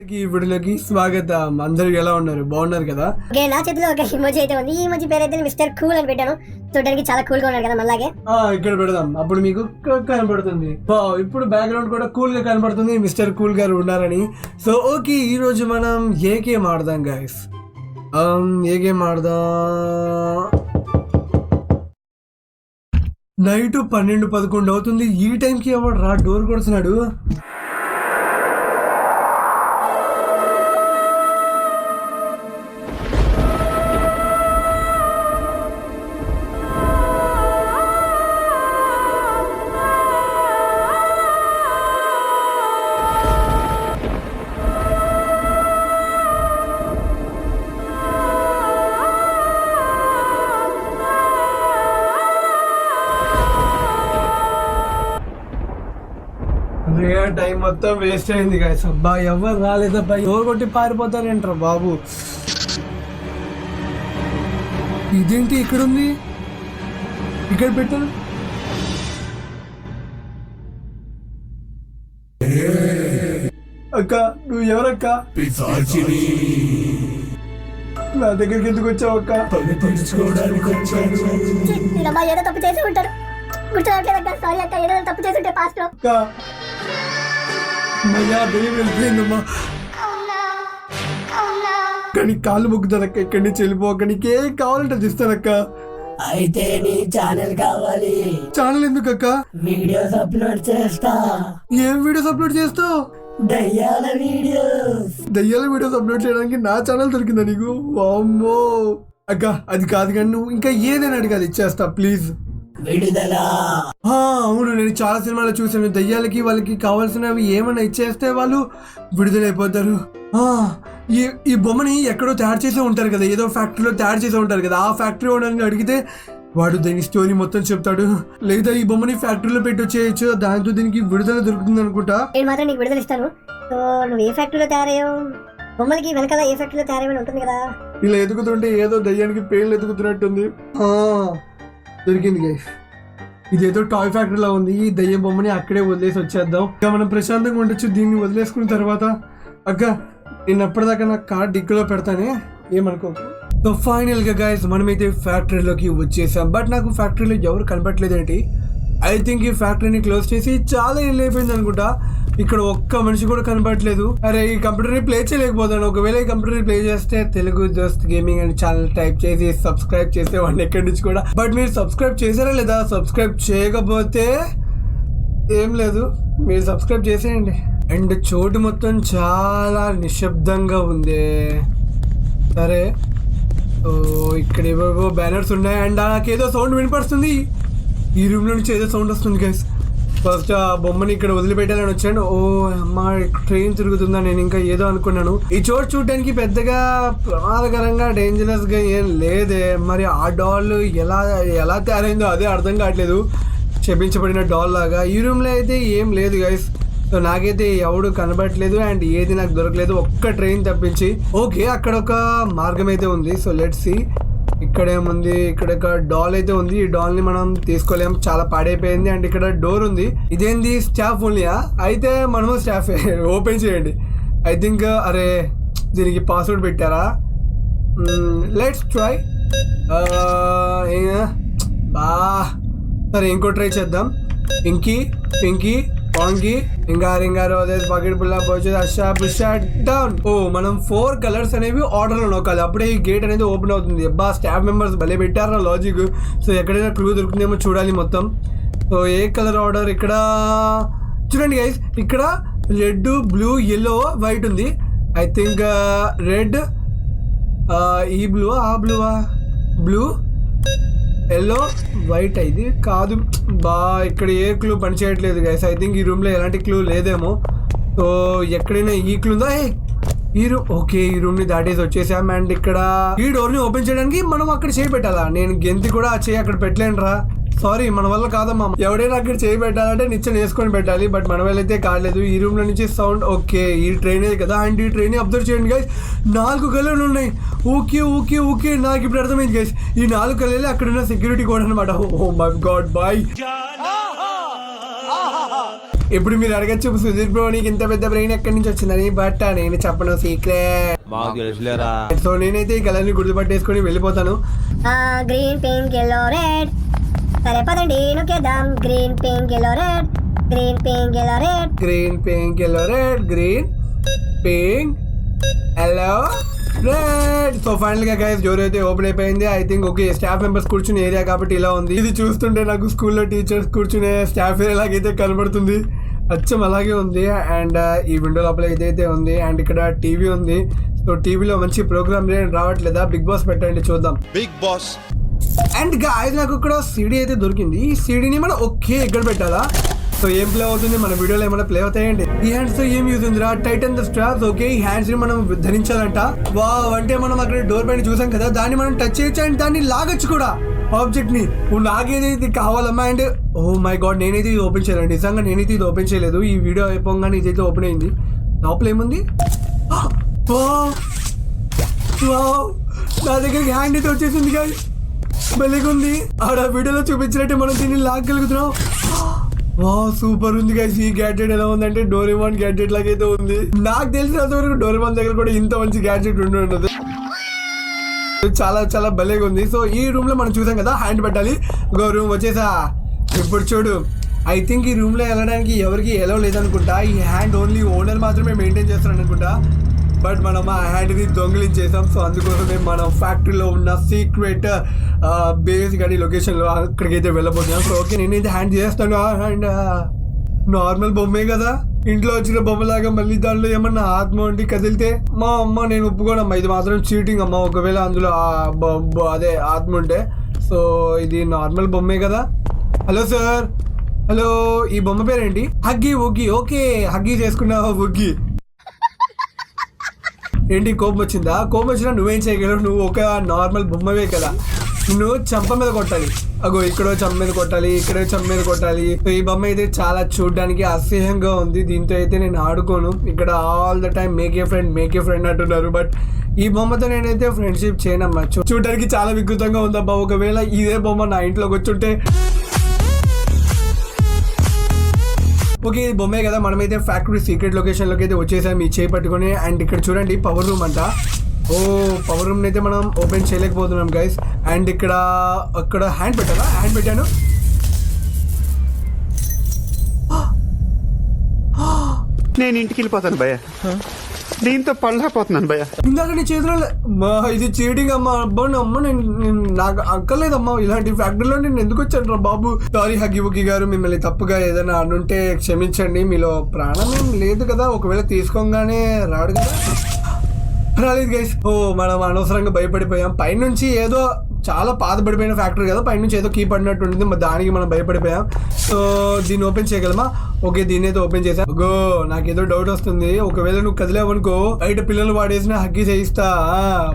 ఈ వీడియోకి స్వాగతం. అందరూ ఎలా ఉన్నారు? బాగున్నారు కదా? నా చేతిలో ఒక ఇమోజీ అయితే ఉంది. ఈ ఇమోజీ పేరు అయితే మిస్టర్ కూల్ అని పెట్టాను. చూడడానికి చాలా కూల్ గా ఉన్నారు కదా. మళ్ళాగే ఇక్కడ పెడదాం, అప్పుడు మీకు కనబడుతుంది. ఇప్పుడు బ్యాక్గ్రౌండ్ కూడా కూల్ గా కనబడుతుంది, మిస్టర్ కూల్ గారు ఉన్నారని. సో ఓకే, ఈ రోజు మనం ఏ గేమ్ ఆడదాం గైస్. ఏ గేమ్ ఆడదాం? నైట్ 12-11 అవుతుంది. ఈ టైంకి ఎవడు రా డోర్ కొడుతున్నాడు? టైం మొత్తం వేస్ట్ అయింది గాయస్. అబ్బా ఎవరు రాలేదబ్బా, ఎవరు కొట్టి పారిపోతారేంట్రా బాబు. ఇదేంటి ఇక్కడ ఉంది? ఇక్కడ పెట్టాను. అక్క నువ్వు ఎవరక్క? నా దగ్గరికి ఎందుకు వచ్చావు అక్క? ఏదో తప్పు చేసి ఉంటారు. గుర్తురావట్లేదక్క. సారీ అక్క, ఏదో తప్పు చేసి ఉంటే పాస్ట్ లో. కానీ కాళ్ళు మొక్కుతానక్క, ఇక్కడి నుంచి వెళ్ళిపోక. నీకేం కావాలంటే తీస్తానక్క. అయితే నీ ఛానల్ కావాలి. ఛానల్ ఎందుకక్క? వీడియోస్ అప్లోడ్ చేస్తా. ఏం వీడియోస్ అప్లోడ్ చేస్తావు? దయ్యాల వీడియోస్ అప్లోడ్ చేయడానికి నా ఛానల్ దొరికిందా నీకు? వామ్మో అక్క, అది కాదు కానీ నువ్వు ఇంకా ఏదైనా అడిగాది ఇచ్చేస్తా ప్లీజ్. విడుదల. అవును, నేను చాలా సినిమాలు చూసాను. దయ్యాలకి వాళ్ళకి కావాల్సినవి ఏమన్నా ఇచ్చేస్తే వాళ్ళు విడుదలైపోతారు. ఈ బొమ్మని ఎక్కడో తయారు చేసే ఉంటారు కదా, ఏదో ఫ్యాక్టరీలో తయారు చేసే ఉంటారు కదా. ఆ ఫ్యాక్టరీ ఓనర్ని అడిగితే వాడు దీని స్టోరీ మొత్తం చెప్తాడు. లేదా ఈ బొమ్మని ఫ్యాక్టరీలో పెట్టి వచ్చేయచ్చు, దాంతో దీనికి విడుదల దొరుకుతుంది అనుకుంటా. నేను మాత్రం నీకు విడుదల ఇస్తాను. సో నువ్వు ఏ ఫ్యాక్టరీలో తయారయ్యావు? బొమ్మలకి వెనకాల ఏ ఫ్యాక్టరీలో తయారయ్యని ఉంటుంది కదా. ఇలా ఎదుగుతుంటే ఏదో దయ్యానికి పేర్లు ఎదుగుతున్నట్టుంది. దొరికింది గైస్. ఇదేదో టాయ్ ఫ్యాక్టరీలో ఉంది. ఈ దయ్య బొమ్మని అక్కడే వదిలేసి వచ్చేద్దాం. ఇంకా మనం ప్రశాంతంగా ఉండొచ్చు దీన్ని వదిలేసుకున్న తర్వాత. అక్క నేను అప్పటిదాకా నా కార్ డిక్కీలో పెడతానే, ఏమనుకోకు. సో ఫైనల్ గా గైస్ మనమైతే ఫ్యాక్టరీలోకి వచ్చేసాం. బట్ నాకు ఫ్యాక్టరీలో ఎవరు కనపట్లేదు ఏంటి? ఐ థింక్ ఈ ఫ్యాక్టరీని క్లోజ్ చేసి చాలా ఇల్లు అయిపోయింది అనుకుంటా. ఇక్కడ ఒక్క మనిషి కూడా కనపడట్లేదు. అరే ఈ కంప్యూటర్ని ప్లే చేయలేకపోతాను. ఒకవేళ ఈ కంప్యూటర్ని ప్లే చేస్తే తెలుగు దోస్త్ గేమింగ్ అని ఛానల్ టైప్ చేసి సబ్స్క్రైబ్ చేసేవాడిని ఎక్కడి నుంచి కూడా. బట్ మీరు సబ్స్క్రైబ్ చేశారా లేదా? సబ్స్క్రైబ్ చేయకపోతే ఏం లేదు, మీరు సబ్స్క్రైబ్ చేసేయండి. అండ్ చోటు మొత్తం చాలా నిశ్శబ్దంగా ఉంది. సరే ఇక్కడ ఏవో బ్యానర్స్ ఉన్నాయి. అండ్ నాకేదో సౌండ్ వినపడుతుంది. ఈ రూమ్ లో నుంచి ఏదో సౌండ్ వస్తుంది గైస్. ఫస్ట్ ఆ బొమ్మని ఇక్కడ వదిలిపెట్టాలని వచ్చాను. ఓ అమ్మా, ట్రైన్ తిరుగుతుందా? నేను ఇంకా ఏదో అనుకున్నాను. ఈ చోటు చూడడానికి పెద్దగా ప్రమాదకరంగా డేంజరస్ గా ఏం లేదే. మరి ఆ డాల్ ఎలా తయారైందో అదే అర్థం కావట్లేదు. క్షమించబడిన డాల్ లాగా. ఈ రూమ్ లో అయితే ఏం లేదు గైస్. సో నాకైతే ఎవడు కనబడట్లేదు అండ్ ఏది నాకు దొరకలేదు, ఒక్క ట్రైన్ తప్పించి. ఓకే, అక్కడ ఒక మార్గం అయితే ఉంది. So let's see. ఇక్కడ ఏముంది? ఇక్కడ ఒక డాల్ అయితే ఉంది. ఈ డాల్ ని మనం తీసుకోలేం, చాలా పాడైపోయింది. అండ్ ఇక్కడ డోర్ ఉంది. ఇదేంది? స్టాఫ్ ఓన్లీయా? అయితే మనము స్టాఫ్. ఓపెన్ చేయండి. ఐ థింక్ అరే దీనికి పాస్వర్డ్ పెట్టారా? Let's try. సరే ఇంకో ట్రై చేద్దాం. పింకీ పాంగి రింగా రోజెస్ బకెట్ పుల్లా పోచే అషా బుషా డౌన్. ఓ మనం 4 కలర్స్ అనేవి ఆర్డర్ లో నొక్కాలి, అప్పుడే ఈ గేట్ అనేది ఓపెన్ అవుతుంది. అబ్బా స్టాఫ్ మెంబర్స్ భలే పెట్టారా లాజిక్. సో ఎక్కడైనా క్లూ దొరుకుతుందేమో చూడాలి మొత్తం. సో ఏ కలర్ ఆర్డర్? ఇక్కడ చూడండి గైస్, ఇక్కడ రెడ్, బ్లూ, ఎల్లో, వైట్ ఉంది. ఐ థింక్ రెడ్, ఈ బ్లూ, ఆ బ్లూవా? Blue, yellow, white. ఇది కాదు బా, ఇక్కడ ఏ క్లూ పనిచేయట్లేదు గైస్. ఐ థింక్ ఈ రూమ్ లో ఎలాంటి క్లూ లేదేమో. సో ఎక్కడైనా ఈ క్లూ ఉందా? ఈ రూమ్. ఓకే, ఈ రూమ్ ని దాటేసి వచ్చేసాం. అండ్ ఇక్కడ ఈ డోర్ ని ఓపెన్ చేయడానికి మనం అక్కడ చేయి పెట్టాలా? నేను గెంతి కూడా ఆ చేయి అక్కడ పెట్టలేను రా. సారీ, మన వల్ల కాదమ్మా. ఎవడైనా అక్కడ చేయి పెట్టాలంటే నిచ్చెన వేసుకొని పెట్టాలి. బట్ మన వల్ల అయితే కాలేదు. ఈ రూమ్ లో నుంచి సౌండ్. ఓకే, ఈ ట్రైన్ కదా. అండ్ ఈ ట్రైన్ అబ్జర్వ్ చేయండి గైస్, 4 కలర్లు ఉన్నాయి. ఓకే నాకు ఇప్పుడు అర్థమైంది గైస్. ఈ 4 కలర్లే అక్కడ ఉన్న సెక్యూరిటీ కోడ్ అనమాట. Oh my god boy. ఇప్పుడు మీరు అడగచ్చు సుధీర్ బ్రో నీకు ఇంత పెద్ద బ్రెయిన్ ఎక్కడి నుంచి వచ్చిందని, బట్ నేను చెప్పను సీక్రెట్. సో నేనైతే ఈ కలర్ ని గుర్తుపట్టేసుకొని వెళ్ళిపోతాను. Green pink yellow red. సరే పదండి నొక్కేద్దాం. Green pink yellow red, green pink yellow red, green pink yellow red, green pink yellow red. So final గా గైస్ డోర్ అయితే ఓపెన్ అయిపోయింది. I think okay staff members కూర్చునే ఏరియా కాబట్టి ఇలా ఉంది. ఇది చూస్తుంటే నాకు స్కూల్లో టీచర్స్ కూర్చునే స్టాఫ్ ఏరియా లాగైతే కనబడుతుంది. అచ్చం అలాగే ఉంది. అండ్ ఈ విండో లోపల ఇదైతే ఉంది. అండ్ ఇక్కడ టీవీ ఉంది. సో టీవీలో మంచి ప్రోగ్రామ్ రావట్లేదా? బిగ్ బాస్ పెట్టండి చూద్దాం. Big boss. అండ్ గాయస్ నాకు ఇక్కడ సీడీ అయితే దొరికింది. ఈ సీడీని మనం ఓకే ఇక్కడ పెట్టాలా? సో ఏం ప్లే అవుతుంది మన వీడియోలో ఏమైనా ప్లే అవుతాయండి? ఈ హ్యాండ్స్ తో ఏం యూజ్ ఉందిరా? Titan the straps. ఓకే ఈ హ్యాండ్స్ ని మనం ధరించాలంట. వావ్, అంటే మనం అక్కడ డోర్ పైన చూసాం కదా, దాన్ని మనం టచ్ చేయొచ్చు అండ్ దాన్ని లాగొచ్చు కూడా ఆబ్జెక్ట్ ని. నాకైతే ఇది కావాలమ్మా. అండ్ ఓ మై గాడ్, నేనైతే ఇది ఓపెన్ చేయలేదు నిజంగా. నేనైతే ఇది ఓపెన్ చేయలేదు. ఈ వీడియో అయిపోగానే ఇదైతే ఓపెన్ అయింది. లోపల ఏముంది? నా దగ్గరికి హ్యాండ్ అయితే వచ్చేసింది గాయ్. బలిగుంది. ఆడ వీడియోలో చూపించినట్టే మనం దీన్ని లాగలుగుతున్నాం. వా సూపర్ ఉంది గైస్. ఈ గ్యాడ్జెట్ ఎలా ఉందంటే డోరేమాన్ గ్యాడ్జెట్ లాగైతే ఉంది. నాకు తెలిసినంత వరకు డోరేమాన్ దగ్గర కూడా ఇంత మంచి గ్యాడ్జెట్ ఉండదు. చాలా చాలా భలేగా ఉంది. సో ఈ రూమ్ లో మనం చూసాం కదా హ్యాండ్ పెట్టాలి. ఇంకో రూమ్ వచ్చేసా. ఇప్పుడు చూడు, ఐ థింక్ ఈ రూమ్ లో వెళ్ళడానికి ఎవరికి ఎలో లేదనుకుంటా. ఈ హ్యాండ్ ఓన్లీ ఓనర్ మాత్రమే మెయింటైన్ చేస్తాడు అనుకుంటా. బట్ మనం ఆ హ్యాండ్ని దొంగిలించేసాం. సో అందుకోసమే మనం ఫ్యాక్టరీలో ఉన్న సీక్రెట్ బేస్ కానీ లొకేషన్లో అక్కడికి అయితే వెళ్ళబోతున్నాం. సో ఓకే నేనైతే హ్యాండ్ చేస్తాను. అండ్ నార్మల్ బొమ్మే కదా, ఇంట్లో వచ్చిన బొమ్మలాగా మళ్ళీ దానిలో ఏమన్నా ఆత్మ ఉండి కదిలితే మా అమ్మ నేను ఒప్పుకోనమ్మా. ఇది మాత్రం చీటింగ్ అమ్మ ఒకవేళ అందులో అదే ఆత్మ ఉంటే. సో ఇది నార్మల్ బొమ్మే కదా. హలో సార్, హలో, ఈ బొమ్మ పేరేంటి? హగ్గి ఉగ్గి. ఓకే హగ్గి చేసుకున్నావా ఉగ్గి? ఏంటి కోపం వచ్చిందా? కోపం వచ్చినా నువ్వేం చేయగలవు? నువ్వు ఒక నార్మల్ బొమ్మవే కదా. నువ్వు చంప మీద కొట్టాలి. అగో ఇక్కడో చంప మీద కొట్టాలి, ఇక్కడో చంప మీద కొట్టాలి. ఈ బొమ్మ అయితే చాలా చూడడానికి అసహ్యంగా ఉంది. దీంతో అయితే నేను ఆడుకోను. ఇక్కడ all the time make a friend అంటున్నారు. బట్ ఈ బొమ్మతో నేనైతే ఫ్రెండ్షిప్ చేయనమ్మా. చూడడానికి చాలా వికృతంగా ఉందబ్బా. ఒకవేళ ఇదే బొమ్మ నా ఇంట్లోకి వచ్చుంటే. ఓకే ఇది బొమ్మే కదా. మనమైతే ఫ్యాక్టరీ సీక్రెట్ లొకేషన్లోకి అయితే వచ్చేసాం ఈ చేయి పట్టుకొని. అండ్ ఇక్కడ చూడండి పవర్ రూమ్ అంట. ఓ పవర్ రూమ్ అయితే మనం ఓపెన్ చేయలేకపోతున్నాం గైస్. అండ్ ఇక్కడ అక్కడ హ్యాండ్ పెట్టాలా? హ్యాండ్ పెట్టాను. నేను ఇంటికి వెళ్ళిపోతాను భయ్య. దీంతో పళ్ళపోతున్నాను భయ్య. ఇందాక నీ చేతిలో ఇది చీటింగ్ అమ్మా. అబ్బా అమ్మ నేను నాకు అక్కర్లేదమ్మా ఇలాంటి ఫ్యాక్టరీలో. నేను ఎందుకు వచ్చాను రా బాబు? సారీ హగ్గి బుగ్గి గారు, మిమ్మల్ని తప్పుగా ఏదైనా అనుంటే క్షమించండి. మీలో ప్రాణం ఏం లేదు కదా? ఒకవేళ తీసుకోగానే రాడు కదా? రాలేదు గైస్. ఓ మనం అనవసరంగా భయపడిపోయాం. పైనుంచి ఏదో చాలా పాతబడిపోయిన ఫ్యాక్టరీ కదా, పైనుంచి ఏదో కీ పడినట్టు ఉంటుంది. మరి దానికి మనం భయపడిపోయాం. సో దీన్ని ఓపెన్ చేయగలమా? ఓకే దీన్ని అయితే ఓపెన్ చేసాం. గో నాకేదో డౌట్ వస్తుంది. ఒకవేళ నువ్వు కదిలేవనుకో బయట పిల్లలు వాడేసిన హగ్గి చేయిస్తా.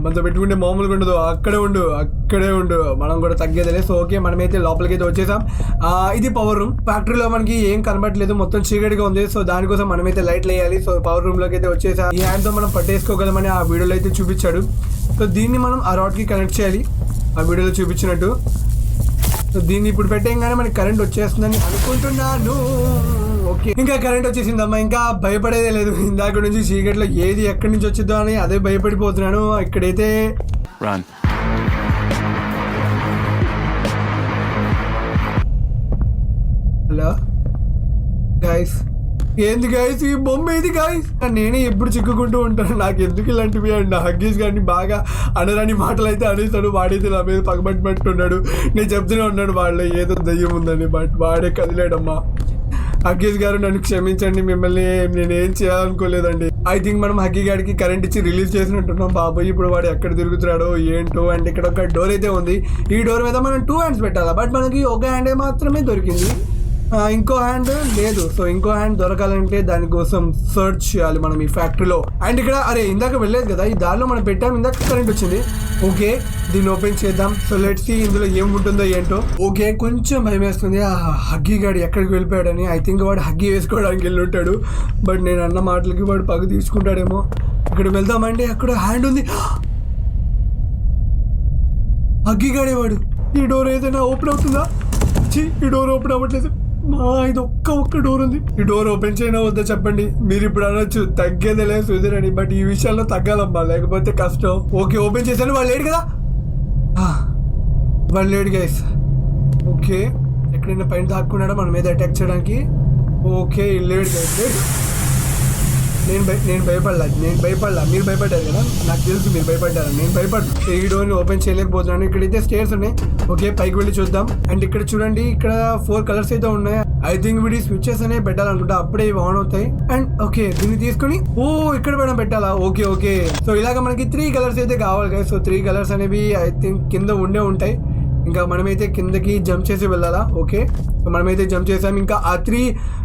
మనతో పెట్టుకుంటే మామూలుగా ఉండదు. అక్కడే ఉండు మనం కూడా తగ్గేదిలే. సో ఓకే మనమైతే లోపలికి అయితే వచ్చేసాం. ఇది పవర్ రూమ్. ఫ్యాక్టరీలో మనకి ఏం కనబడట్లేదు, మొత్తం చీకటిగా ఉంది. సో దానికోసం మనమైతే లైట్లు వేయాలి. సో పవర్ రూమ్ లోకి అయితే వచ్చేసాం. ఈ హ్యాండ్ తో మనం పట్టేసుకోగలమని ఆ వీడియోలో అయితే చూపించాడు. సో దీన్ని మనం ఆ రాడ్ కి కనెక్ట్ చేయాలి ఆ వీడియోలో చూపించినట్టు. సో దీన్ని ఇప్పుడు పెట్టేయంగానే మనకి కరెంట్ వచ్చేస్తుందని అనుకుంటున్నాను. ఓకే ఇంకా కరెంట్ వచ్చేసిందమ్మా. ఇంకా భయపడేదే లేదు. ఇందాక నుంచి చీకట్లో ఏది ఎక్కడి నుంచి వచ్చిందో అని అదే భయపడిపోతున్నాను. ఇక్కడైతే హలో గైస్, ఏంది గైస్ ఈ బొమ్మ? ఏది గైస్? నేనే ఎప్పుడు చిక్కుకుంటూ ఉంటాను. నాకు ఎందుకు ఇలాంటివి అండి. హగ్గీస్ గారిని బాగా అనరాని మాటలు అయితే అనేస్తాడు. వాడైతే నా మీద పగబట్టున్నాడు. నేను చెప్తూనే ఉన్నాడు వాళ్ళు ఏదో దయ్యం ఉందని. బట్ వాడే కదిలేడమ్మా. హగ్గీస్ గారు నన్ను క్షమించండి, మిమ్మల్ని నేనేం చేయాలనుకోలేదండి. ఐ థింక్ మనం హగ్గీ గారికి కరెంట్ ఇచ్చి రిలీజ్ చేసినట్టున్నాం బాబోయ్. ఇప్పుడు వాడు ఎక్కడ తిరుగుతున్నాడో ఏంటో. అండ్ ఇక్కడ ఒక డోర్ అయితే ఉంది. ఈ డోర్ మీద మనం 2 హ్యాండ్స్ పెట్టాలా? బట్ మనకి ఒక హ్యాండే మాత్రమే దొరికింది, ఇంకో హ్యాండ్ లేదు. సో ఇంకో హ్యాండ్ దొరకాలంటే దానికోసం సర్చ్ చేయాలి మనం ఈ ఫ్యాక్టరీలో. అండ్ ఇక్కడ అరే ఇందాక వెళ్ళలేదు కదా, ఈ దారిలో మనం పెట్టాం. ఇందాక కరెంట్ వచ్చింది. ఓకే దీన్ని ఓపెన్ చేద్దాం. సో లెట్స్ సీ ఇందులో ఏం ఉంటుందో ఏంటో. ఓకే కొంచెం భయం వేస్తుంది. ఆ హగ్గీ గాడు ఎక్కడికి వెళ్ళిపోయాడని. ఐ థింక్ వాడు హగ్గీ వేసుకోవడానికి వెళ్ళి ఉంటాడు. బట్ నేను అన్న మాటలకి వాడు పగ తీసుకుంటాడేమో. ఇక్కడ వెళ్దామంటే అక్కడ హ్యాండ్ ఉంది. హగ్గీ గాడే వాడు. ఈ డోర్ ఏదైనా ఓపెన్ అవుతుందా? ఈ డోర్ ఓపెన్ అవ్వట్లేదు. మా ఇది ఒక్క డోర్ ఉంది. ఈ డోర్ ఓపెన్ చేయడం వద్దా చెప్పండి. మీరు ఇప్పుడు అనొచ్చు తగ్గేదేలే సుధీర్ అని, బట్ ఈ విషయాల్లో తగ్గాలమ్మా, లేకపోతే కష్టం. ఓకే ఓపెన్ చేశాను. వాళ్ళు లేడు కదా, వాళ్ళు లేడు గైస్. ఓకే ఎక్కడైనా పైన దాక్కున్నాడా మన మీద అటాక్ చేయడానికి? ఓకే లేడు గైస్, లేడు. నేను భయపడలా, మీరు భయపడ్డారు కదా, నాకు తెలుసు మీరు భయపడ్డారు. నేను భయపడ్డా. ఈ డోర్ని ఓపెన్ చేయలేకపోతున్నాను. ఇక్కడైతే స్టేర్స్ ఉన్నాయి. ఓకే పైకి వెళ్ళి చూద్దాం. అండ్ ఇక్కడ చూడండి, ఇక్కడ 4 కలర్స్ అయితే ఉన్నాయి. ఐ థింక్ వీడి స్విచెస్ అనేవి పెట్టాలనుకుంటా, అప్పుడే ఇవి ఆన్ అవుతాయి. అండ్ ఓకే దీన్ని తీసుకుని ఇక్కడ పైన పెట్టాలా? ఓకే సో ఇలాగ మనకి 3 కలర్స్ అయితే కావాలి కదా. సో 3 కలర్స్ అనేవి ఐ థింక్ కింద ఉంటాయి. ఇంకా మనమైతే కిందకి జంప్ చేసి వెళ్ళాలా? ఓకే సో మనమైతే జంప్ చేసాం. ఇంకా ఆ 3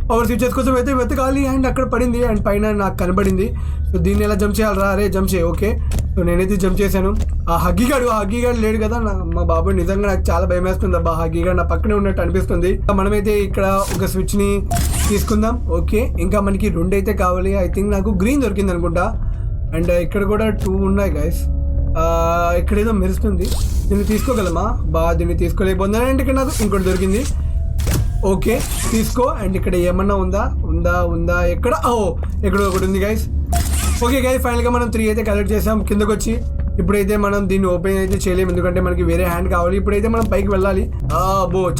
పవర్ స్విచెస్ కోసం అయితే వెతకాలి. అండ్ అక్కడ పడింది, అండ్ పైన నాకు కనబడింది. సో దీన్ని ఎలా జంప్ చేయాలరా? అరే జంప్ చేయి. ఓకే సో నేనైతే జంప్ చేశాను. ఆ హగ్గీగాడు లేడు కదా. మా బాబు నిజంగా నాకు చాలా భయం వేస్తుంది అబ్బా. హగ్గీగాడు నా పక్కనే ఉన్నట్టు అనిపిస్తుంది. మనమైతే ఇక్కడ ఒక స్విచ్ ని తీసుకుందాం. ఓకే ఇంకా మనకి 2 అయితే కావాలి. ఐ థింక్ నాకు గ్రీన్ దొరికింది అనుకుంటా. అండ్ ఇక్కడ కూడా 2 ఉన్నాయి గైస్. ఇక్కడ ఏదో మెరుస్తుంది, దీన్ని తీసుకోగలమా? దీన్ని తీసుకోలేకపోతున్నాను. అండ్ ఇక్కడ నాకు ఇంకోటి దొరికింది. ఓకే తీసుకో. అండ్ ఇక్కడ ఏమన్నా ఉందా ఎక్కడ? ఎక్కడో ఒకటి ఉంది గైస్. ఓకే గైస్ ఫైనల్గా మనం 3 అయితే కలెక్ట్ చేసాం. కిందకు వచ్చి ఇప్పుడైతే మనం దీన్ని ఓపెన్ అయితే చేయలేము, ఎందుకంటే మనకి వేరే హ్యాండ్ కావాలి. ఇప్పుడైతే మనం పైకి వెళ్ళాలి.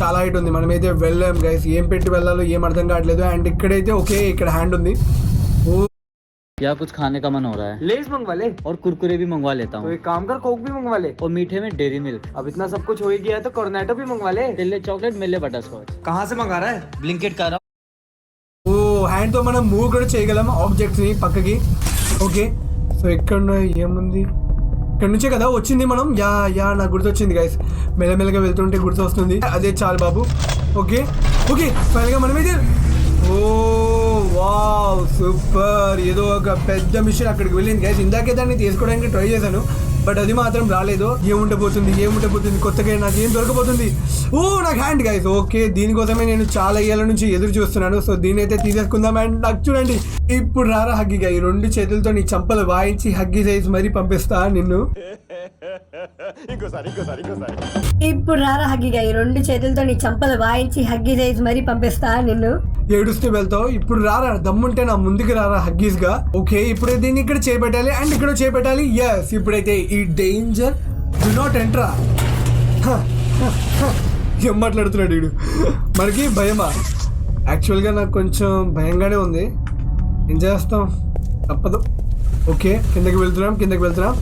చాలా హైట్ ఉంది, మనమైతే వెళ్ళాం గైస్. ఏం పెట్టి వెళ్ళాలో ఏం అర్థం కావట్లేదు. అండ్ ఇక్కడైతే ఓకే ఇక్కడ హ్యాండ్ ఉంది. या कुछ खाने का मन हो रहा है, लेस मंगवा ले और कुरकुरे भी मंगवा लेता तो हूँ, एक काम कर कोक भी मंगवा ले और मीठे में डेरी मिल्क। अब इतना सब कुछ हो ही गया है तो कॉर्नेटो भी मंगवा ले टिल्ले चॉकलेट, मिले बटर स्कॉच। कहाँ से मंगा रहा है ब्लिंकिट कर रहा హ్యాండ్ తో మనం మూవ్ కూడా చేయగలం ఆబ్జెక్ట్స్ ని పక్కకి. ఓకే సో ఇక్కడ ఏముంది? ఇక్కడ నుంచే కదా వచ్చింది మనం. నాకు గుర్తొచ్చింది గైస్, మెల్లమెల్లగా వెళ్తుంటే గుర్తు వస్తుంది. అదే చాలు బాబు. ఓకే ఫైనల్గా మనమైతే వావ్ సూపర్. ఏదో ఒక పెద్ద మిషన్ అక్కడికి వెళ్ళింది గైస్. ఇందాకే దాన్ని తీసుకోవడానికి ట్రై చేశాను, బట్ అది మాత్రం రాలేదు. ఏముండబోతుంది కొత్తగా నాకు ఏం దొరకబోతుంది? నాకు హ్యాండ్ గైస్. ఓకే దీనికోసమే నేను చాలా ఏళ్ళ నుంచి ఎదురు చూస్తున్నాను. సో దీని అయితే తీసేసుకుందాం. అండ్ నాకు చూడండి ఇప్పుడు రారా హగ్గిగా, ఈ 2 చేతులతో నీ చంపలు వాయించి హగ్గి సైజ్ మరీ పంపిస్తా నిన్ను. ఇప్పుడు రారా హగ్గిగా, ఈ 2 చేతులతో నీ చంపలు వాయించి హగ్గి సైజ్ మరీ పంపిస్తా నిన్ను. ఏడుస్తూ వెళ్తావు. ఇప్పుడు రారా, దమ్ముంటే నా ముందుకు రారా హగ్గీస్ గా. ఓకే ఇప్పుడు దీన్ని ఇక్కడ చేపెట్టాలి అండ్ ఇక్కడ చేపెట్టాలి. ఎస్ ఇప్పుడైతే ఈ డేంజర్ డు నాట్ ఎంటర్. ఏం మాట్లాడుతున్నాడు వీడు? మనకి భయమా? యాక్చువల్గా నాకు కొంచెం భయంగానే ఉంది. ఏం చేస్తాం, తప్పదు. ఓకే కిందకి వెళ్తున్నాం.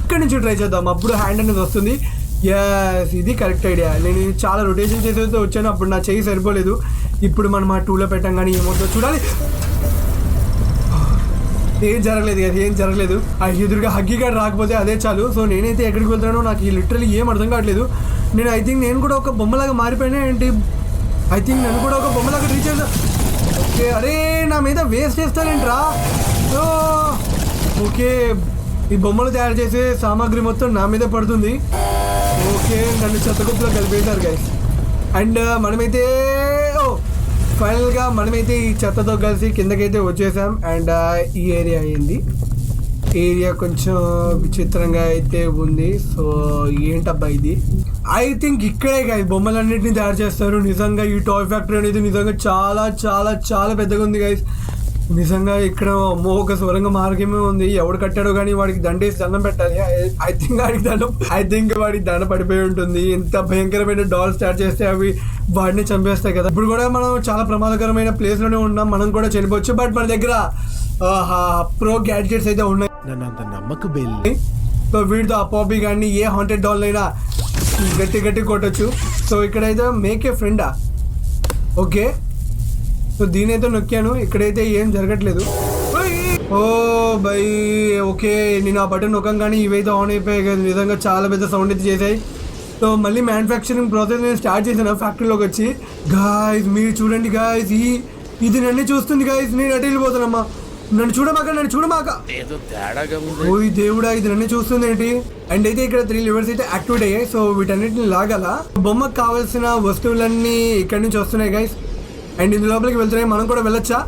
ఇక్కడి నుంచి ట్రై చేద్దాం, అప్పుడు హ్యాండ్ అనేది వస్తుంది. ఎస్ ఇది కరెక్ట్ ఐడియా. నేను చాలా రొటేషన్ చేసేది వచ్చాను, అప్పుడు నా చెయ్యి సరిపోలేదు. ఇప్పుడు మనం ఆ 2లో పెట్టాం కానీ ఏమవుతుందో చూడాలి. ఏం జరగలేదు. ఆ ఎదురుగా హగ్గీగాడు రాకపోతే అదే చాలు. సో నేనైతే ఎక్కడికి వెళ్తున్నానో నాకు ఈ లిటరల్లీ ఏం అర్థం కావట్లేదు. ఐ థింక్ నేను కూడా ఒక బొమ్మలాగా మారిపోయినా ఏంటి? ఐ థింక్ నేను కూడా ఒక బొమ్మలాగా రీచ్ అవుతా. ఓకే అరే నా మీద వేస్ట్ చేస్తానేంట్రా? ఓకే ఈ బొమ్మలు తయారు చేసే సామాగ్రి మొత్తం నా మీద పడుతుంది. ఓకే నన్ను చెత్తగుప్పులో కలిపేశారు గైస్. అండ్ మనమైతే ఫైనల్గా మనమైతే ఈ చెత్తతో కలిసి కిందకైతే వచ్చేసాం. అండ్ ఈ ఏరియా కొంచెం విచిత్రంగా అయితే ఉంది. సో ఏంటబ్బా ఇది? ఐ థింక్ ఇక్కడే గైస్ బొమ్మలన్నింటినీ తయారు చేస్తారు. నిజంగా ఈ టాయ్ ఫ్యాక్టరీ అనేది నిజంగా చాలా చాలా చాలా పెద్దగా ఉంది గైస్. నిజంగా ఇక్కడ ఒక సొరంగ మార్గమే ఉంది. ఎవడు కట్టాడో కానీ వాడికి దండేసి దండం పెట్టాలి. ఐ థింక్ వాడికి దండ పడిపోయి ఉంటుంది. ఎంత భయంకరమైన డాల్స్ స్టార్ట్ చేస్తే అవి వాడిని చంపేస్తాయి కదా. ఇప్పుడు కూడా మనం చాలా ప్రమాదకరమైన ప్లేస్ లోనే ఉన్నాం, మనం కూడా చనిపోవచ్చు. బట్ మన దగ్గర ప్రో గ్యాడ్జెట్స్ అయితే ఉన్నాయి. సో వీటితో ఆ పాపీ కానీ ఏ హాంటెడ్ డాల్ అయినా గట్టి కొట్టచ్చు. సో ఇక్కడైతే మేక్ ఏ ఫ్రెండా. ఓకే సో దీని అయితే నొక్కాను, ఇక్కడైతే ఏం జరగట్లేదు. ఓ బై ఓకే నేను ఆ బటన్ నొక్కంగానే ఇవైతే ఆన్ అయిపోయాయి కదా. నిజంగా చాలా పెద్ద సౌండ్ అయితే చేశాయి. సో మళ్ళీ మ్యానుఫ్యాక్చరింగ్ ప్రాసెస్ నేను స్టార్ట్ చేశాను ఫ్యాక్టరీలోకి వచ్చి. గాయస్ మీరు చూడండి గాయస్, ఇది నన్ను చూస్తుంది గాయస్. నేను అటు వెళ్ళిపోతానమ్మా. నన్ను చూడమాక. ఓ దేవుడా ఇది నన్ను చూస్తుంది ఏంటి? అండ్ అయితే ఇక్కడ 3 లివర్స్ అయితే యాక్టివేట్ అయ్యాయి. సో వీటన్నిటిని లాగాల. బొమ్మకు కావాల్సిన వస్తువులన్నీ ఇక్కడ నుంచి వస్తున్నాయి గైస్. అండ్ ఇందు లోపలికి వెళ్తున్నాయి. మనం కూడా వెళ్ళొచ్చా?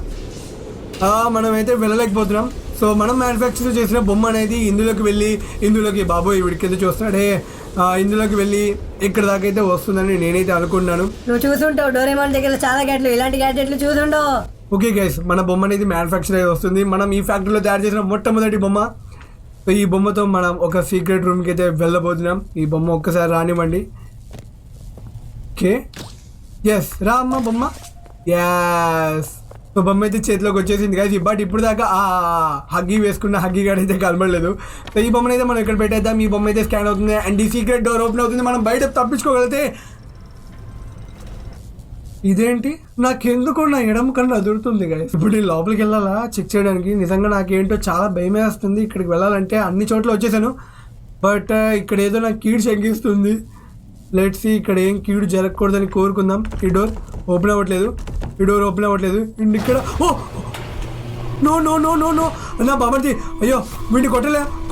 మనం అయితే వెళ్ళలేకపోతున్నాం. సో మనం మ్యానుఫ్యాక్చర్ చేసిన బొమ్మ అనేది ఇందులోకి వెళ్ళి ఇందులోకి బాబోయ్ వీడికి చూస్తున్నాడే ఇందులోకి వెళ్ళి ఇక్కడ దాకా అయితే వస్తుందని నేనైతే అనుకున్నాను. నువ్వు చూసుంటావు డోరేమాన్ దగ్గర చాలా గ్యాడ్జెట్లు, ఇలాంటి గ్యాడ్జెట్లు చూసుంటావు. ఓకే గైస్, మన బొమ్మ అనేది మ్యానుఫ్యాక్చర్ అయి వస్తుంది. మనం ఈ ఫ్యాక్టరీలో తయారు చేసిన మొట్టమొదటి బొమ్మ. సో ఈ బొమ్మతో మనం ఒక సీక్రెట్ రూమ్కి అయితే వెళ్ళబోతున్నాం. ఈ బొమ్మ ఒక్కసారి రానివ్వండి. ఓకే, ఎస్ రా అమ్మ బొమ్మ. ఎస్, సో బొమ్మ అయితే చేతిలోకి వచ్చేసింది గైస్. బట్ ఇప్పుడు దాకా హగ్గీ వేసుకున్న హగ్గీ గార్డ్ అయితే కనబడలేదు. సో ఈ బొమ్మను అయితే మనం ఇక్కడ పెట్టేద్దాం. ఈ బొమ్మ అయితే స్కాన్ అవుతుంది అండ్ ఈ సీక్రెట్ డోర్ ఓపెన్ అవుతుంది. మనం బయట తప్పించుకోగలిగితే. ఇదేంటి నాకెందుకు నా ఎడమ కన్నా అదురుతుంది గైస్. ఇప్పుడు నేను లోపలికి వెళ్ళాలా చెక్ చేయడానికి. నిజంగా నాకేంటో చాలా భయం వేస్తుంది ఇక్కడికి వెళ్ళాలంటే. అన్ని చోట్ల వచ్చేసాను బట్ ఇక్కడ ఏదో నాకు కీడు శంకిస్తుంది. లెట్స్ సీ, ఇక్కడ ఏం కీడు జరగకూడదని కోరుకుందాం. ఈ డోర్ ఓపెన్ అవ్వట్లేదు, ఈ డోర్ ఓపెన్ అవ్వట్లేదు. అండ్ ఇక్కడ oh no no no no no నా బాబర్ది. అయ్యో వీడిని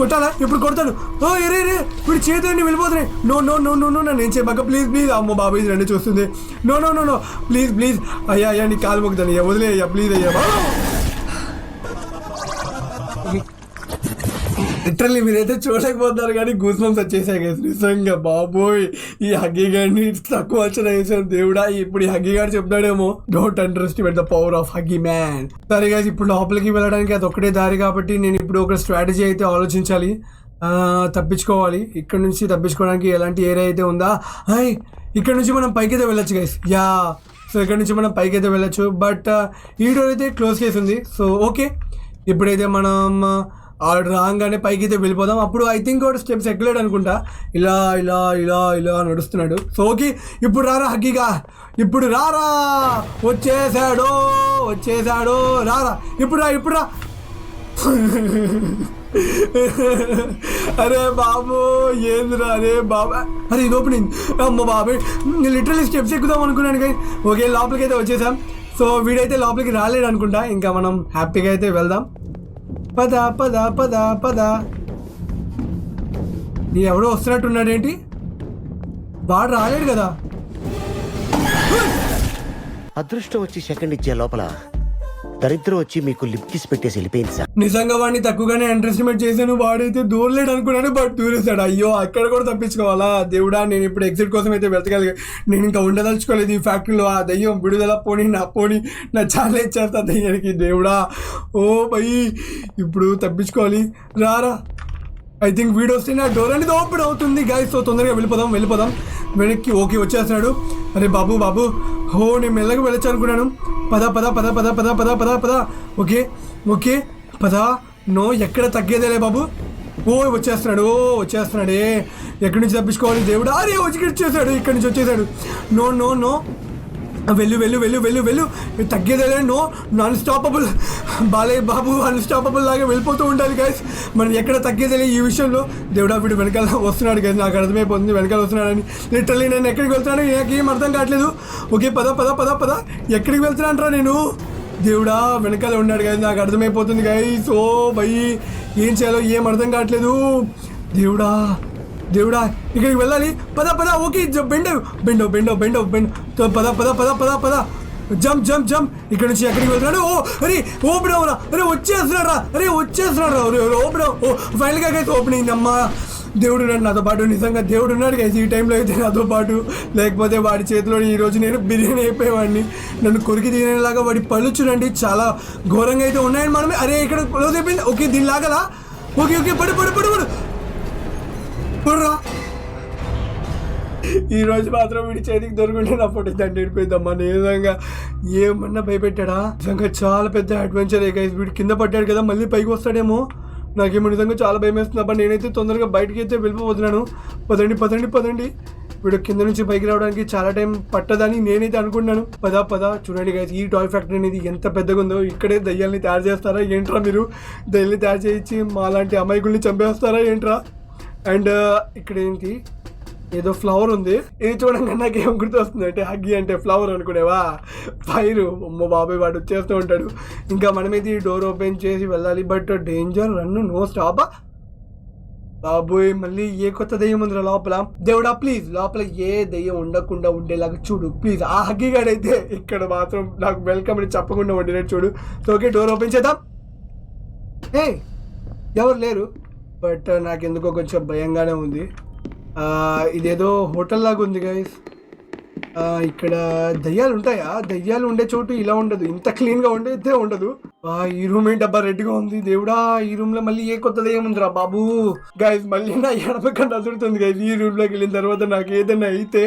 కొట్టాలా ఇప్పుడు కొడతాను. ఓ ఎరే రే వీడి చేతులన్నీ వెళ్ళిపోతున్నాయి. No no no no no నన్ను ఏం చేయబాక ప్లీజ్ ప్లీజ్. అమ్మో బాబాయ్ ఇది రెండు చూస్తుంది. No no no no please please. అయ్యా అయ్యా నీ కాలు మొక్కుతాను అయ్యా, వదిలే అయ్యా ప్లీజ్ అయ్యా. లిటరల్లీ మీరైతే చూడలేకపోతున్నారు కానీ గూస్ బంప్స్ వచ్చేసాయి కదా నిజంగా. బాబోయ్ ఈ హగ్గీ గారిని తక్కువ అంచనా వేసాను దేవుడా. ఇప్పుడు ఈ హగ్గీ గారు చెప్తాడేమో don't underestimate the power of Huggy man. సరే గాయ్స్, ఇప్పుడు లోపలికి వెళ్ళడానికి అది ఒక్కటే దారి కాబట్టి నేను ఇప్పుడు ఒక స్ట్రాటజీ అయితే ఆలోచించాలి. తప్పించుకోవాలి. ఇక్కడ నుంచి తప్పించుకోవడానికి ఎలాంటి ఏరియా అయితే ఉందా. ఇక్కడ నుంచి మనం పైకి అయితే వెళ్ళొచ్చు గైస్. యా, సో ఇక్కడ నుంచి మనం పైకి అయితే వెళ్ళొచ్చు. బట్ ఈ డోర్ అయితే క్లోజ్ చేసి ఉంది. సో ఓకే, ఇప్పుడైతే మనం రాగానే పైకి అయితే వెళ్ళిపోదాం. అప్పుడు ఐ థింక్ వాడు స్టెప్స్ ఎక్కలేడు అనుకుంటా. ఇలా ఇలా ఇలా ఇలా నడుస్తున్నాడు. సో ఓకే, ఇప్పుడు రారా హగ్గీగా, ఇప్పుడు రారా. వచ్చేసాడు రారా. ఇప్పుడు రా. అరే బాబు ఏందిరా. అరే బాబా, అరే ఇది ఓపెనింగ్. అమ్మ బాబాయ్ నేను లిటరల్లీ స్టెప్స్ ఎక్కుదాం అనుకున్నాను కానీ. ఓకే లోపలికి అయితే వచ్చేసాం. సో వీడైతే లోపలికి రాలేడు అనుకుంటా. ఇంకా మనం హ్యాపీగా అయితే వెళ్దాం. పద పద పద పద. నీ ఎవడో వస్తున్నట్టున్నాడు ఏంటి? వాడు రాలేడు కదా. అదృష్టం వచ్చి సెకండ్ ఇచ్చే లోపల దరిద్రం వచ్చి మీకు లిప్ కిస్ పెట్టేసి వెళ్ళిపోయింది సార్. నిజంగా వాడిని తక్కువగానే అండర్ ఎస్టిమేట్ చేశాను. వాడైతే దూరలేడు అనుకున్నాను బట్ దూరేశాడు. అయ్యో అక్కడ కూడా తప్పించుకోవాలా దేవుడా. నేను ఇప్పుడు ఎగ్జిట్ కోసం అయితే వెతకగలిగా. నేను ఇంకా ఉండదలుచుకోలేదు ఈ ఫ్యాక్టరీలో. ఆ దయ్యం విడుదల పోనీ నా చాలా ఇచ్చేస్తా దయ్యానికి దేవుడా. ఓ భయ్ ఇప్పుడు తప్పించుకోవాలి. రారా. ఐ థింక్ వీడియో వస్తే నా డోర్ అనేది ఓపెన్ అవుతుంది గైస్. సో తొందరగా వెళ్ళిపోదాం వెనక్కి. ఓకే వచ్చేస్తున్నాడు. అరే బాబు నేను మెల్లగా వెళ్ళొచ్చు అనుకున్నాను. పద. ఓకే పద. నో ఎక్కడ తగ్గేదేలే బాబు. వచ్చేస్తున్నాడే. ఎక్కడి నుంచి తప్పించుకోవాలి దేవుడా. అరే వచ్చేసాడు, ఇక్కడి నుంచి వచ్చేసాడు. నో వెళ్ళు తగ్గేదేలే. No non stoppable Balayya Babu unstoppable లాగా వెళ్ళిపోతూ ఉండాలి గైస్. మనం ఎక్కడ తగ్గేదేలే ఈ విషయంలో. దేవుడా వీడు వెనకాల వస్తున్నాడు గైస్. నాకు అర్థమైపోతుంది వెనకాల వస్తున్నాడని. లిటరల్లీ నేను ఎక్కడికి వెళ్తున్నాను నాకు ఏం అర్థం కావట్లేదు. ఓకే పద. ఎక్కడికి వెళ్తున్నానంటారా నేను. దేవుడా వెనకాల ఉన్నాడు గైస్. నాకు అర్థమైపోతుంది గైస్. ఓ భయ్ ఏం చేయాలో ఏం అర్థం కావట్లేదు. దేవుడా ఇక్కడికి వెళ్ళాలి. పద. ఓకే బెండో పద. జంప్. ఇక్కడ నుంచి ఎక్కడికి వెళ్తున్నాడు. అరే ఓపెన్ అవరా. అరే వచ్చేస్తున్నాడు. ఓపెన్ ఫైనల్గా అయితే ఓపెన్ అయింది. అమ్మా దేవుడు ఉన్నాడు నాతో పాటు. నిజంగా దేవుడు ఉన్నాడు గైస్ ఈ టైంలో అయితే నాతో పాటు. లేకపోతే వాడి చేతిలో ఈరోజు నేను బిర్యానీ అయిపోయేవాడిని. నన్ను కొరికి తినేలాగా వాడి పళ్ళు చూడండి చాలా ఘోరంగా అయితే ఉన్నాయని మనమే. అరే ఇక్కడ క్లోజ్ అయిపోయింది. ఓకే దీని లాగలా. ఓకే పడు. ఈ రోజు మాత్రం వీడి చేతికి దొరుకుంటే నా ఫోటో దండి వెళ్ళిపోయిందమ్మా. నిజంగా ఏమన్నా భయపెట్టాడా. నిజంగా చాలా పెద్ద అడ్వెంచర్ గైస్. వీడు కింద పడ్డాడు కదా మళ్ళీ పైకి వస్తాడేమో. నాకేమో నిజంగా చాలా భయం వేస్తుందబ్బా. నేనైతే తొందరగా బయటికి అయితే వెళ్ళిపోతున్నాను. పదండి. వీడు కింద నుంచి పైకి రావడానికి చాలా టైం పట్టదని నేనైతే అనుకున్నాను. పద. చూడండి గైస్ ఈ టాయ్ ఫ్యాక్టరీ అనేది ఎంత పెద్దగా ఉందో. ఇక్కడే దయ్యాల్ని తయారు చేస్తారా ఏంట్రా మీరు. దయ్యాల్ని తయారు చేయించి మాలాంటి అమాయకుల్ని చంపేస్తారా ఏంట్రా. అండ్ ఇక్కడ ఏంటి ఏదో ఫ్లవర్ ఉంది. ఇది చూడంగా నాకేం గుర్తు వస్తుంది అంటే హగ్గీ అంటే ఫ్లవర్ అనుకునేవా. ఫైర్. అమ్మో బాబాయ్ వాడు వచ్చేస్తూ ఉంటాడు. ఇంకా మనమైతే ఈ డోర్ ఓపెన్ చేసి వెళ్ళాలి. But danger no stop. బాబోయ్ మళ్ళీ ఏ కొత్త దెయ్యం ఉందిరా లోపల. దేవుడా ప్లీజ్ లోపల ఏ దెయ్యం ఉండకుండా ఉండేలాగా చూడు ప్లీజ్. ఆ హగ్గీ గాడైతే ఇక్కడ మాత్రం నాకు వెల్కమ్ అని చెప్పకుండా ఉండేటట్టు చూడు. సో ఓకే డోర్ ఓపెన్ చేద్దాం. ఏ ఎవరు లేరు, బట్ నాకెందుకో కొంచెం భయంగానే ఉంది. ఇదేదో హోటల్ లాగా ఉంది గైస్. ఇక్కడ దయ్యాలు ఉంటాయా? దయ్యాలు ఉండే చోటు ఇలా ఉండదు, ఇంత క్లీన్గా ఉండేదే ఉండదు. ఈ రూమ్ ఏంటి డబ్బా రెడ్గా ఉంది. దేవుడా, ఈ రూమ్ లో మళ్ళీ ఏ కొత్త దయ్యం ఉందిరా బాబు. గైస్ మళ్ళీ నా ఎడపకండి అదురుతుంది గైస్. ఈ రూమ్ లోకి వెళ్ళిన తర్వాత నాకు ఏదైనా అయితే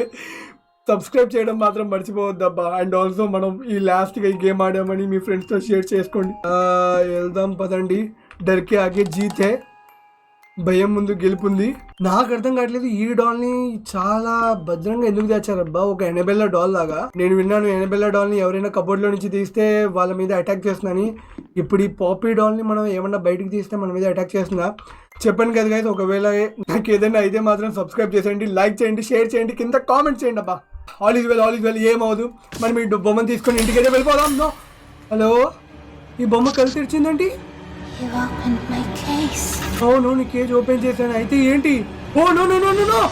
సబ్స్క్రైబ్ చేయడం మాత్రం మర్చిపోవద్దబ్బా. అండ్ ఆల్సో మనం ఈ లాస్ట్గా ఈ గేమ్ ఆడామని మీ ఫ్రెండ్స్తో షేర్ చేసుకోండి. వెళ్దాం పదండి. డర్కే ఆగే జీతే, భయం ముందు గెలుపుంది. నాకు అర్థం కావట్లేదు ఈ డాల్ని చాలా భద్రంగా ఎందుకు తెచ్చారబ్బా, ఒక ఎనబెల్లా డాల్ లాగా. నేను విన్నాను ఎనబెల్లా డాల్ని ఎవరైనా కబోర్డ్లో నుంచి తీస్తే వాళ్ళ మీద అటాక్ చేస్తుందని. ఇప్పుడు ఈ పాపీ డాల్ని మనం ఏమన్నా బయటకు తీస్తే మన మీద అటాక్ చేస్తుందా? చెప్పండి కదా గైస్. ఒకవేళ నాకు ఏదైనా అయితే మాత్రం సబ్స్క్రైబ్ చేసేయండి, లైక్ చేయండి, షేర్ చేయండి, కింద కామెంట్ చేయండి అబ్బా. ఆల్ ఈజ్ వెల్ ఏమవుదు. మనం ఈ బొమ్మను తీసుకొని ఇంటికైతే వెళ్ళిపోదాం. నో హలో, ఈ బొమ్మ కలిసి తెరిచిందండి. అవును, నీ కేజ్ ఓపెన్ చేశాను. అయితే ఏంటి? Oh no no no no no